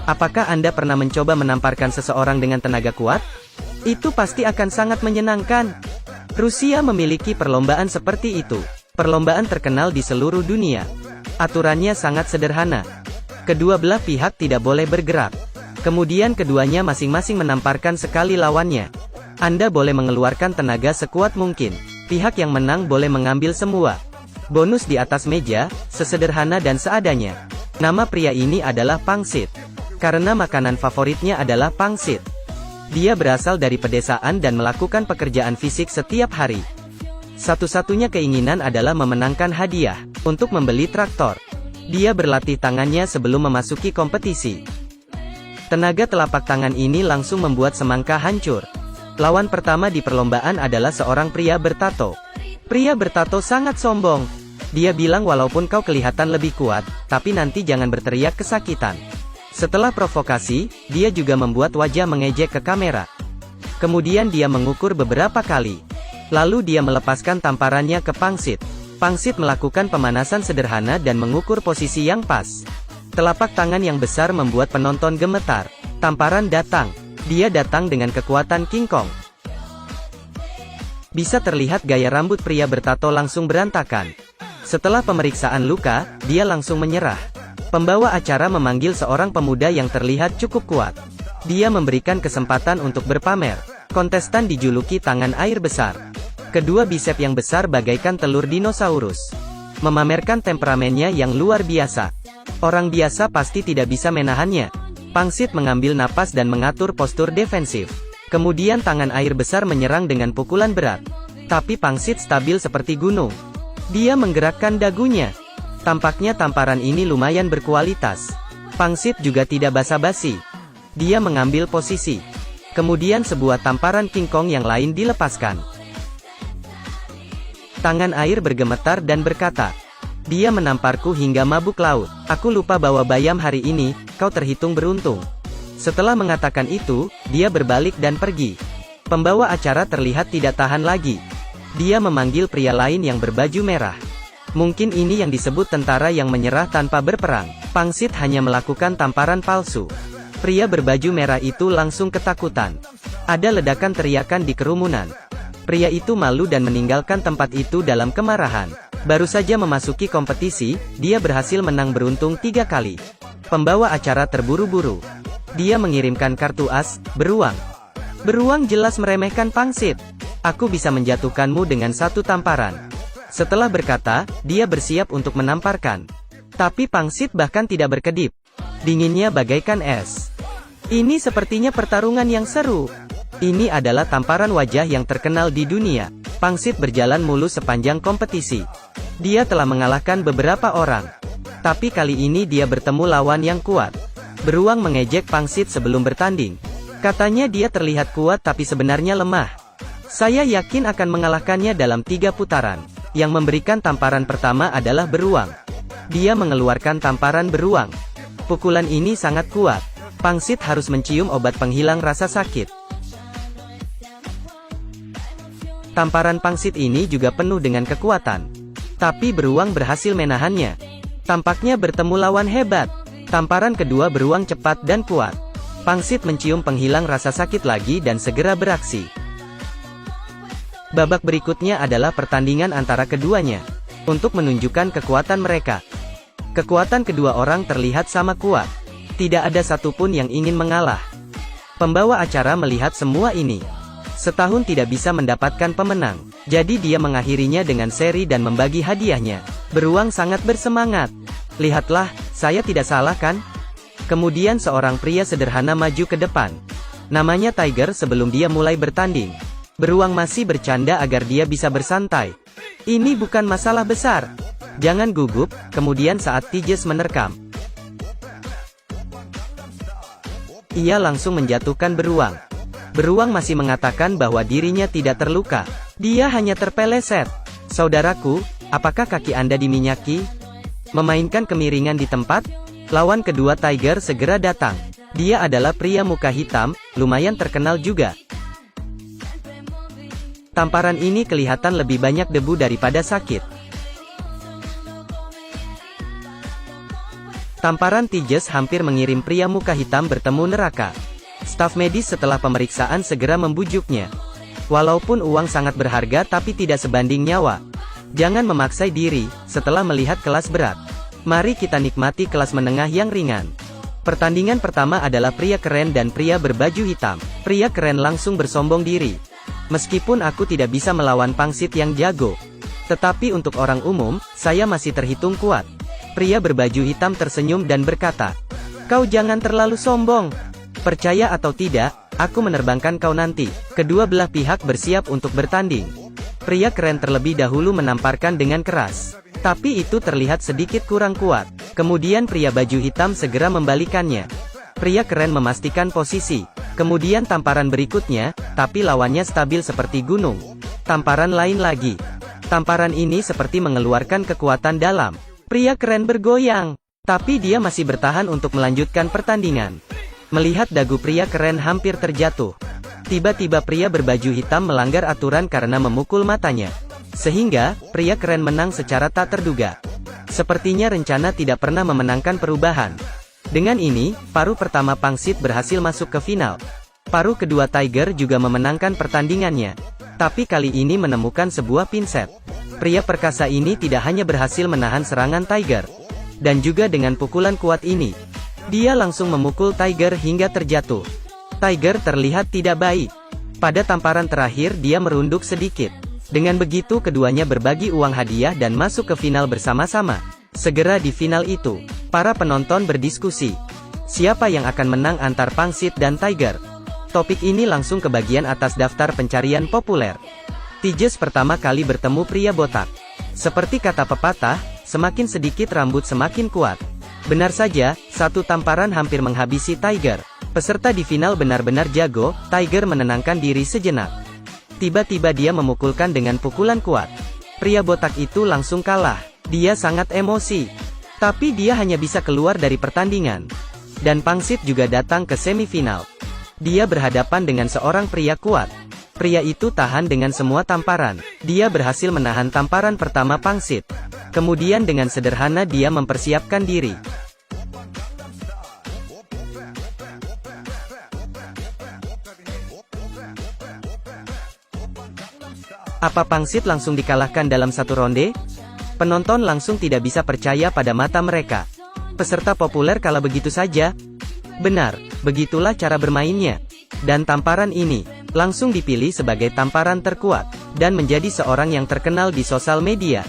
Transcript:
Apakah Anda pernah mencoba menamparkan seseorang dengan tenaga kuat? Itu pasti akan sangat menyenangkan. Rusia memiliki perlombaan seperti itu. Perlombaan terkenal di seluruh dunia. Aturannya sangat sederhana. Kedua belah pihak tidak boleh bergerak. Kemudian keduanya masing-masing menamparkan sekali lawannya. Anda boleh mengeluarkan tenaga sekuat mungkin. Pihak yang menang boleh mengambil semua bonus di atas meja, sesederhana dan seadanya. Nama pria ini adalah pangsit. Karena makanan favoritnya adalah pangsit. Dia berasal dari pedesaan dan melakukan pekerjaan fisik setiap hari. Satu-satunya keinginan adalah memenangkan hadiah untuk membeli traktor. Dia berlatih tangannya sebelum memasuki kompetisi. Tenaga telapak tangan ini langsung membuat semangka hancur. Lawan pertama di perlombaan adalah seorang pria bertato. Pria bertato sangat sombong. Dia bilang walaupun kau kelihatan lebih kuat, tapi nanti jangan berteriak kesakitan. Setelah provokasi, dia juga membuat wajah mengejek ke kamera. Kemudian dia mengukur beberapa kali. Lalu dia melepaskan tamparannya ke pangsit. Pangsit melakukan pemanasan sederhana dan mengukur posisi yang pas. Telapak tangan yang besar membuat penonton gemetar. Tamparan datang. Dia datang dengan kekuatan King Kong. Bisa terlihat gaya rambut pria bertato langsung berantakan. Setelah pemeriksaan luka, dia langsung menyerah. Pembawa acara memanggil seorang pemuda yang terlihat cukup kuat. Dia memberikan kesempatan untuk berpamer. Kontestan dijuluki tangan air besar. Kedua bisep yang besar bagaikan telur dinosaurus. Memamerkan temperamennya yang luar biasa. Orang biasa pasti tidak bisa menahannya. Pangsit mengambil napas dan mengatur postur defensif. Kemudian tangan air besar menyerang dengan pukulan berat. Tapi pangsit stabil seperti gunung. Dia menggerakkan dagunya. Tampaknya tamparan ini lumayan berkualitas. Pangsit juga tidak basa-basi. Dia mengambil posisi. Kemudian sebuah tamparan King Kong yang lain dilepaskan. Tangan air bergemetar dan berkata, "Dia menamparku hingga mabuk laut. Aku lupa bawa bayam hari ini, kau terhitung beruntung." Setelah mengatakan itu, dia berbalik dan pergi. Pembawa acara terlihat tidak tahan lagi. Dia memanggil pria lain yang berbaju merah. Mungkin ini yang disebut tentara yang menyerah tanpa berperang. Pangsit hanya melakukan tamparan palsu. Pria berbaju merah itu langsung ketakutan. Ada ledakan teriakan di kerumunan. Pria itu malu dan meninggalkan tempat itu dalam kemarahan. Baru saja memasuki kompetisi, dia berhasil menang beruntung 3 kali. Pembawa acara terburu-buru. Dia mengirimkan kartu as, beruang. Beruang jelas meremehkan pangsit. "Aku bisa menjatuhkanmu dengan 1 tamparan." Setelah berkata, dia bersiap untuk menamparkan. Tapi pangsit bahkan tidak berkedip. Dinginnya bagaikan es. Ini sepertinya pertarungan yang seru. Ini adalah tamparan wajah yang terkenal di dunia. Pangsit berjalan mulus sepanjang kompetisi. Dia telah mengalahkan beberapa orang. Tapi kali ini dia bertemu lawan yang kuat. Beruang mengejek pangsit sebelum bertanding. Katanya dia terlihat kuat tapi sebenarnya lemah. "Saya yakin akan mengalahkannya dalam 3 putaran." Yang memberikan tamparan pertama adalah beruang. Dia mengeluarkan tamparan beruang. Pukulan ini sangat kuat. Pangsit harus mencium obat penghilang rasa sakit. Tamparan pangsit ini juga penuh dengan kekuatan. Tapi beruang berhasil menahannya. Tampaknya bertemu lawan hebat. Tamparan kedua beruang cepat dan kuat. Pangsit mencium penghilang rasa sakit lagi dan segera beraksi. Babak berikutnya adalah pertandingan antara keduanya. Untuk menunjukkan kekuatan mereka. Kekuatan kedua orang terlihat sama kuat. Tidak ada satupun yang ingin mengalah. Pembawa acara melihat semua ini. Setahun tidak bisa mendapatkan pemenang. Jadi dia mengakhirinya dengan seri dan membagi hadiahnya. Beruang sangat bersemangat. "Lihatlah, saya tidak salah kan?" Kemudian seorang pria sederhana maju ke depan. Namanya Tiger sebelum dia mulai bertanding. Beruang masih bercanda agar dia bisa bersantai. "Ini bukan masalah besar. Jangan gugup." Kemudian saat Tiges menerkam, ia langsung menjatuhkan beruang. Beruang masih mengatakan bahwa dirinya tidak terluka. Dia hanya terpeleset. "Saudaraku, apakah kaki Anda diminyaki?" Memainkan kemiringan di tempat, lawan kedua Tiger segera datang. Dia adalah pria muka hitam, lumayan terkenal juga. Tamparan ini kelihatan lebih banyak debu daripada sakit. Tamparan Tiges hampir mengirim pria muka hitam bertemu neraka. Staf medis setelah pemeriksaan segera membujuknya. Walaupun uang sangat berharga tapi tidak sebanding nyawa. Jangan memaksa diri, setelah melihat kelas berat. Mari kita nikmati kelas menengah yang ringan. Pertandingan pertama adalah pria keren dan pria berbaju hitam. Pria keren langsung bersombong diri. Meskipun aku tidak bisa melawan pangsit yang jago. Tetapi untuk orang umum, saya masih terhitung kuat. Pria berbaju hitam tersenyum dan berkata, "Kau jangan terlalu sombong. Percaya atau tidak, aku menerbangkan kau nanti." Kedua belah pihak bersiap untuk bertanding. Pria keren terlebih dahulu menamparkan dengan keras. Tapi itu terlihat sedikit kurang kuat. Kemudian pria baju hitam segera membalikannya. Pria keren memastikan posisi. Kemudian tamparan berikutnya, tapi lawannya stabil seperti gunung. Tamparan lain lagi. Tamparan ini seperti mengeluarkan kekuatan dalam. Pria keren bergoyang. Tapi dia masih bertahan untuk melanjutkan pertandingan. Melihat dagu pria keren hampir terjatuh. Tiba-tiba pria berbaju hitam melanggar aturan karena memukul matanya. Sehingga, pria keren menang secara tak terduga. Sepertinya rencana tidak pernah memenangkan perubahan. Dengan ini, paruh pertama pangsit berhasil masuk ke final. Paruh kedua Tiger juga memenangkan pertandingannya. Tapi kali ini menemukan sebuah pinset. Pria perkasa ini tidak hanya berhasil menahan serangan Tiger. Dan juga dengan pukulan kuat ini, dia langsung memukul Tiger hingga terjatuh. Tiger terlihat tidak baik. Pada tamparan terakhir dia merunduk sedikit. Dengan begitu keduanya berbagi uang hadiah dan masuk ke final bersama-sama. Segera di final itu, para penonton berdiskusi. Siapa yang akan menang antar pangsit dan Tiger? Topik ini langsung ke bagian atas daftar pencarian populer. Tiges pertama kali bertemu pria botak. Seperti kata pepatah, semakin sedikit rambut semakin kuat. Benar saja, satu tamparan hampir menghabisi Tiger. Peserta di final benar-benar jago. Tiger menenangkan diri sejenak. Tiba-tiba dia memukulkan dengan pukulan kuat. Pria botak itu langsung kalah. Dia sangat emosi. Tapi dia hanya bisa keluar dari pertandingan. Dan pangsit juga datang ke semifinal. Dia berhadapan dengan seorang pria kuat. Pria itu tahan dengan semua tamparan. Dia berhasil menahan tamparan pertama pangsit. Kemudian dengan sederhana dia mempersiapkan diri. Apa pangsit langsung dikalahkan dalam satu ronde? Penonton langsung tidak bisa percaya pada mata mereka. Peserta populer kalah begitu saja? Benar, begitulah cara bermainnya. Dan tamparan ini, langsung dipilih sebagai tamparan terkuat, dan menjadi seorang yang terkenal di sosial media.